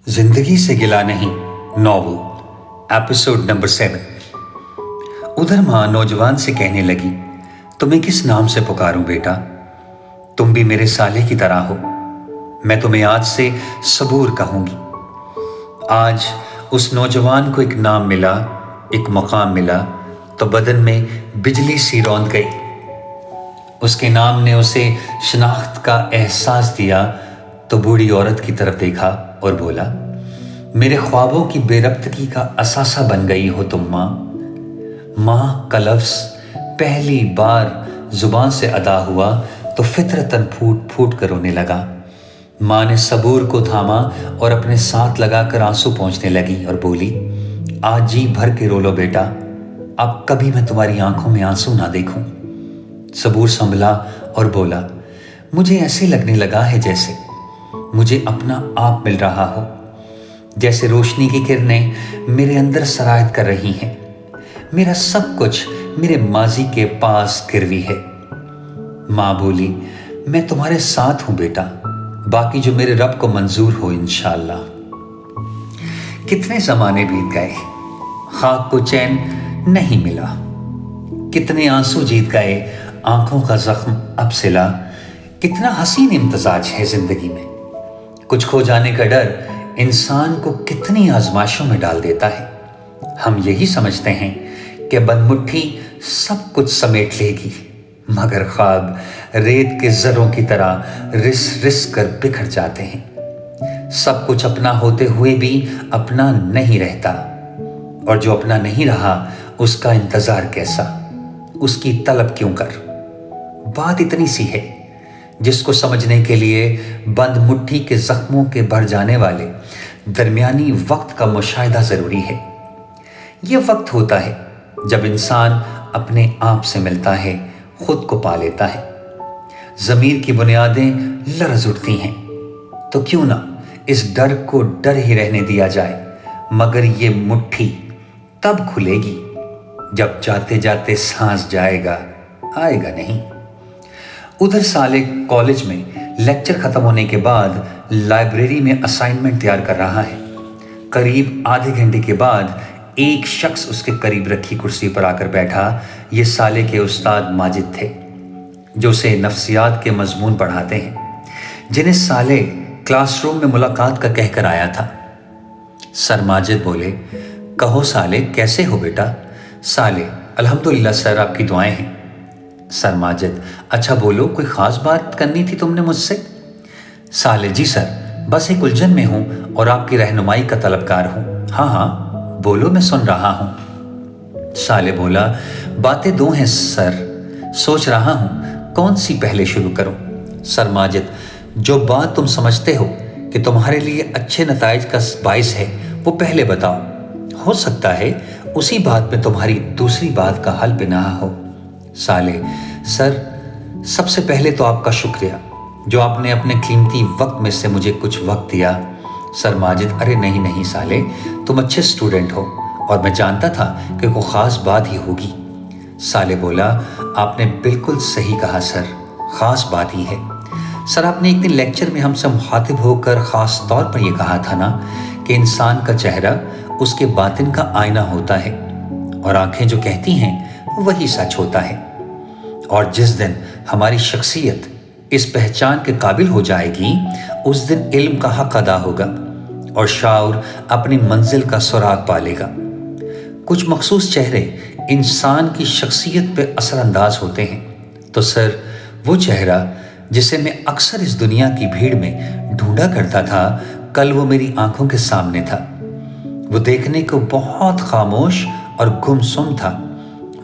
जिंदगी से गिला नहीं नॉवल एपिसोड नंबर 7। उधर माँ नौजवान से कहने लगी, तुम्हें किस नाम से पुकारूं बेटा? तुम भी मेरे साले की तरह हो। मैं तुम्हें आज से सबूर कहूंगी। आज उस नौजवान को एक नाम मिला, एक मकाम मिला तो बदन में बिजली सी रौंद गई। उसके नाम ने उसे शनाख्त का एहसास दिया तो बूढ़ी औरत की तरफ देखा और बोला, मेरे ख्वाबों की बेरब्तगी का असासा बन गई हो तुम माँ। माँ का लफ्ज़ पहली बार जुबान से अदा हुआ तो फितरतन फूट फूट कर रोने लगा। माँ ने सबूर को थामा और अपने साथ लगाकर आंसू पोंछने लगी और बोली, आज जी भर के रो लो बेटा, अब कभी मैं तुम्हारी आंखों में आंसू ना देखूं। सबूर संभला और बोला, मुझे ऐसे लगने लगा है जैसे मुझे अपना आप मिल रहा हो, जैसे रोशनी की किरणें मेरे अंदर सरायत कर रही हैं। मेरा सब कुछ मेरे माजी के पास गिरवी है। माँ बोली, मैं तुम्हारे साथ हूं बेटा, बाकी जो मेरे रब को मंजूर हो इंशाअल्लाह। कितने जमाने बीत गए, खाक को चैन नहीं मिला। कितने आंसू जीत गए, आंखों का जख्म अब सिला। कितना हसीन इम्तजाज है जिंदगी में। कुछ खो जाने का डर इंसान को कितनी आजमाइशों में डाल देता है। हम यही समझते हैं कि बंद मुट्ठी सब कुछ समेट लेगी, मगर ख्वाब रेत के जर्रों की तरह रिस रिस कर बिखर जाते हैं। सब कुछ अपना होते हुए भी अपना नहीं रहता, और जो अपना नहीं रहा उसका इंतजार कैसा, उसकी तलब क्यों कर। बात इतनी सी है जिसको समझने के लिए बंद मुट्ठी के जख्मों के भर जाने वाले दरमियानी वक्त का मुशाहिदा ज़रूरी है। ये वक्त होता है जब इंसान अपने आप से मिलता है, खुद को पा लेता है। ज़मीर की बुनियादें लरज़ उठती हैं, तो क्यों ना इस डर को डर ही रहने दिया जाए, मगर ये मुट्ठी तब खुलेगी जब जाते जाते सांस जाएगा, आएगा नहीं। उधर साले कॉलेज में लेक्चर खत्म होने के बाद लाइब्रेरी में असाइनमेंट तैयार कर रहा है। करीब आधे घंटे के बाद एक शख्स उसके करीब रखी कुर्सी पर आकर बैठा। ये साले के उस्ताद माजिद थे, जो उसे नफ्सियात के मजमून पढ़ाते हैं, जिन्हें साले क्लासरूम में मुलाकात का कहकर आया था। सर माजिद बोले, कहो साले कैसे हो बेटा? साले, अल्हम्दुलिल्लाह सर, आपकी दुआएं हैं। सर माजिद, अच्छा बोलो, कोई ख़ास बात करनी थी तुमने मुझसे? साले, जी सर, बस एक उलझन में हूँ और आपकी रहनुमाई का तलबगार हूँ। हाँ हाँ बोलो, मैं सुन रहा हूँ। साले बोला, बातें दो हैं सर, सोच रहा हूँ कौन सी पहले शुरू करूँ। सर माजिद, जो बात तुम समझते हो कि तुम्हारे लिए अच्छे नताइज का बाइस है वो पहले बताओ। हो सकता है उसी बात में तुम्हारी दूसरी बात का हल बिना हो। साले, सर सबसे पहले तो आपका शुक्रिया जो आपने अपने कीमती वक्त में से मुझे कुछ वक्त दिया। सर माजिद, अरे नहीं नहीं साले, तुम अच्छे स्टूडेंट हो और मैं जानता था कि कोई ख़ास बात ही होगी। साले बोला, आपने बिल्कुल सही कहा सर, ख़ास बात ही है। सर, आपने एक दिन लेक्चर में हमसे मुखातिब होकर ख़ास तौर पर यह कहा था ना कि इंसान का चेहरा उसके बातिन का आईना होता है और आंखें जो कहती हैं वही सच होता है। और जिस दिन हमारी शख्सियत इस पहचान के काबिल हो जाएगी, उस दिन इल्म का हक अदा होगा और शाऊर अपनी मंजिल का सुराग पालेगा। कुछ मखसूस चेहरे इंसान की शख्सियत पे असरअंदाज होते हैं। तो सर, वो चेहरा जिसे मैं अक्सर इस दुनिया की भीड़ में ढूंढा करता था, कल वो मेरी आंखों के सामने था। वो देखने को बहुत खामोश और गुमसुम था,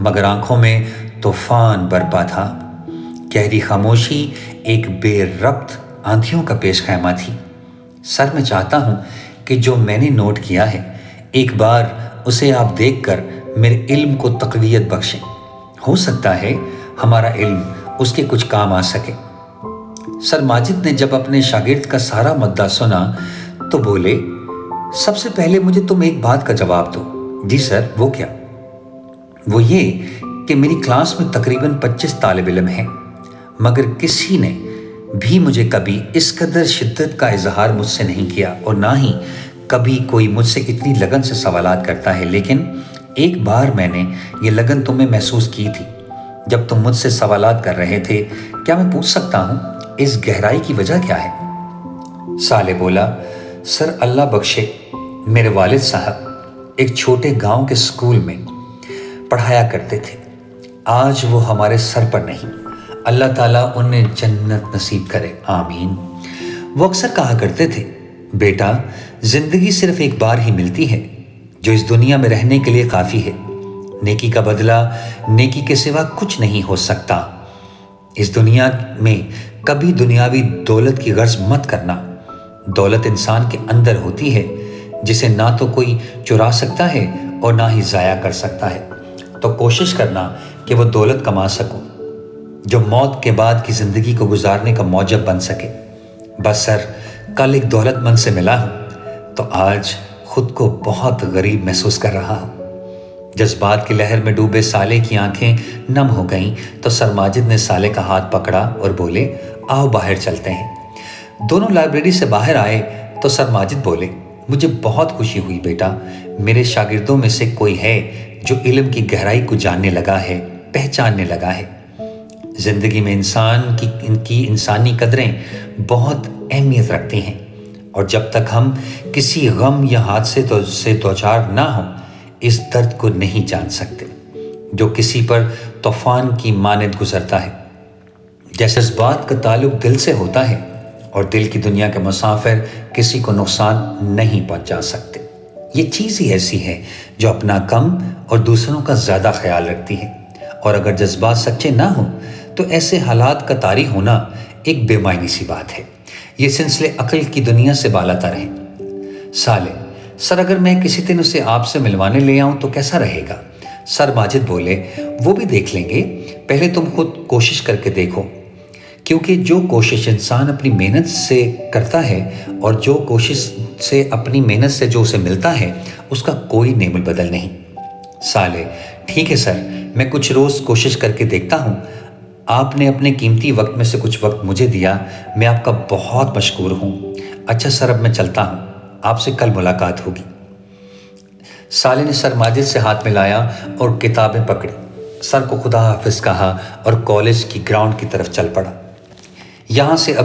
मगर आंखों में तूफान बरपा था। गहरी खामोशी एक बेरब्त आंधियों का पेश खैमा थी। सर, मैं चाहता हूं कि जो मैंने नोट किया है, एक बार उसे आप देखकर मेरे इल्म को तक़वियत बख्शें। हो सकता है हमारा इल्म उसके कुछ काम आ सके। सर माजिद ने जब अपने शागिर्द का सारा मुद्दा सुना तो बोले, सबसे पहले मुझे तुम एक बात का जवाब दो। जी सर, वो क्या? वो ये कि मेरी क्लास में तकरीबन 25 तालिब इल्म हैं, मगर किसी ने भी मुझे कभी इस कदर शिद्दत का इजहार मुझसे नहीं किया और ना ही कभी कोई मुझसे इतनी लगन से सवालात करता है, लेकिन एक बार मैंने ये लगन तुम्हें महसूस की थी जब तुम मुझसे सवालात कर रहे थे। क्या मैं पूछ सकता हूँ इस गहराई की वजह क्या है? साले बोला, सर अल्लाह बख्शे, मेरे वालिद साहब एक छोटे गांव के स्कूल में पढ़ाया करते थे। आज वो हमारे सर पर नहीं, अल्लाह ताला उन्हें जन्नत नसीब करे, आमीन। वो अक्सर कहा करते थे, बेटा जिंदगी सिर्फ एक बार ही मिलती है जो इस दुनिया में रहने के लिए काफ़ी है। नेकी का बदला नेकी के सिवा कुछ नहीं हो सकता। इस दुनिया में कभी दुनियावी दौलत की गर्ज मत करना। दौलत इंसान के अंदर होती है जिसे ना तो कोई चुरा सकता है और ना ही ज़ाया कर सकता है। तो कोशिश करना कि वो दौलत कमा सको जो मौत के बाद की ज़िंदगी को गुजारने का मौजब बन सके। बस सर, कल एक दौलतमंद से मिला हूँ तो आज खुद को बहुत गरीब महसूस कर रहा हूँ। जज्बात की लहर में डूबे साले की आंखें नम हो गईं तो सर माजिद ने साले का हाथ पकड़ा और बोले, आओ बाहर चलते हैं। दोनों लाइब्रेरी से बाहर आए तो सर माजिद बोले, मुझे बहुत खुशी हुई बेटा, मेरे शागिर्दों में से कोई है जो इल्म की गहराई को जानने लगा है, पहचानने लगा है। जिंदगी में इंसान की इनकी इंसानी कदरें बहुत अहमियत रखती हैं और जब तक हम किसी गम या हादसे से दौचार ना हो इस दर्द को नहीं जान सकते जो किसी पर तूफान की मानद गुजरता है। जैसे इस बात का ताल्लुक दिल से होता है और दिल की दुनिया के मुसाफिर किसी को नुकसान नहीं पहुंचा सकते। ये चीज़ ही ऐसी है जो अपना कम और दूसरों का ज़्यादा ख्याल रखती है। और अगर जज्बात सच्चे ना हो तो ऐसे हालात का तारी होना एक बेमायनी सी बात है। ये सिलसिले अक्ल की दुनिया से बालातर है। साले, सर अगर मैं किसी दिन उसे आपसे मिलवाने ले आऊं तो कैसा रहेगा? सर माजिद बोले, वो भी देख लेंगे, पहले तुम खुद कोशिश करके देखो, क्योंकि जो कोशिश इंसान अपनी मेहनत से करता है और जो कोशिश से अपनी मेहनत से जो उसे मिलता है उसका कोई नेमुल बदल नहीं। साले, ठीक है सर, मैं कुछ रोज़ कोशिश करके देखता हूँ। आपने अपने कीमती वक्त में से कुछ वक्त मुझे दिया, मैं आपका बहुत मशकूर हूँ। अच्छा सर, अब मैं चलता हूँ, आपसे कल मुलाकात होगी। साले ने सर माजिद से हाथ मिलाया और किताबें पकड़ी, सर को खुदा हाफिज कहा और कॉलेज की ग्राउंड की तरफ चल पड़ा। यहाँ से अब